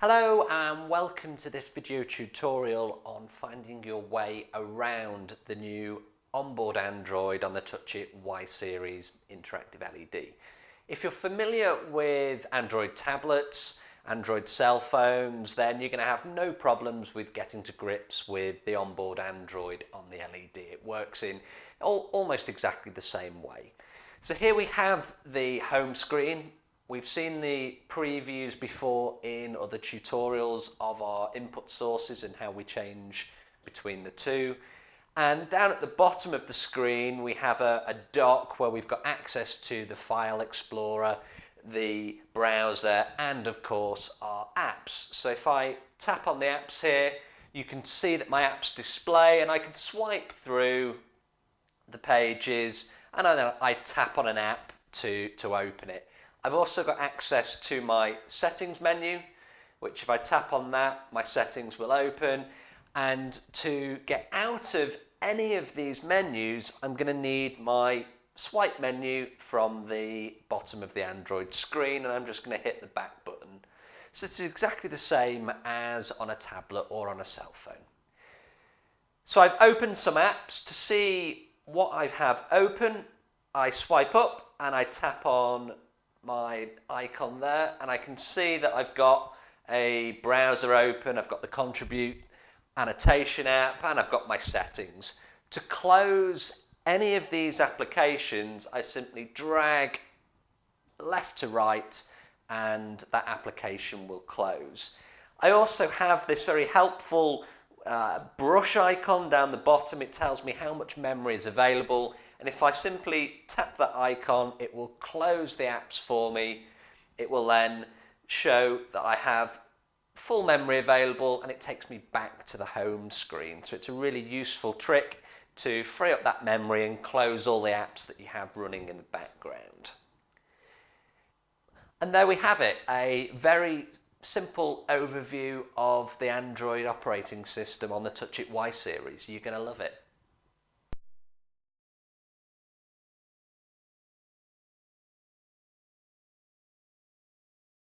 Hello and welcome to this video tutorial on finding your way around the new onboard Android on the TouchIT Y series interactive LED. If you're familiar with Android tablets, Android cell phones, then you're going to have no problems with getting to grips with the onboard Android on the LED. It works in almost exactly the same way. So here we have the home screen. We've seen the previews before in other tutorials of our input sources and how we change between the two. And down at the bottom of the screen we have a dock where we've got access to the file explorer, the browser, and of course our apps. So if I tap on the apps here, you can see that my apps display and I can swipe through the pages and then I tap on an app to open it. I've also got access to my settings menu, which if I tap on that, my settings will open. And to get out of any of these menus, I'm going to need my swipe menu from the bottom of the Android screen, and I'm just going to hit the back button. So it's exactly the same as on a tablet or on a cell phone. So I've opened some apps. To see what I have open, I swipe up and I tap on my icon there, and I can see that I've got a browser open, I've got the contribute annotation app, and I've got my settings. To close any of these applications, I simply drag left to right and that application will close. I also have this very helpful brush icon down the bottom. It tells me how much memory is available, and if I simply tap that icon, it will close the apps for me. It will then show that I have full memory available, and it takes me back to the home screen. So it's a really useful trick to free up that memory and close all the apps that you have running in the background. And there we have it, a very simple overview of the Android operating system on the TouchIT Y series. You're going to love it.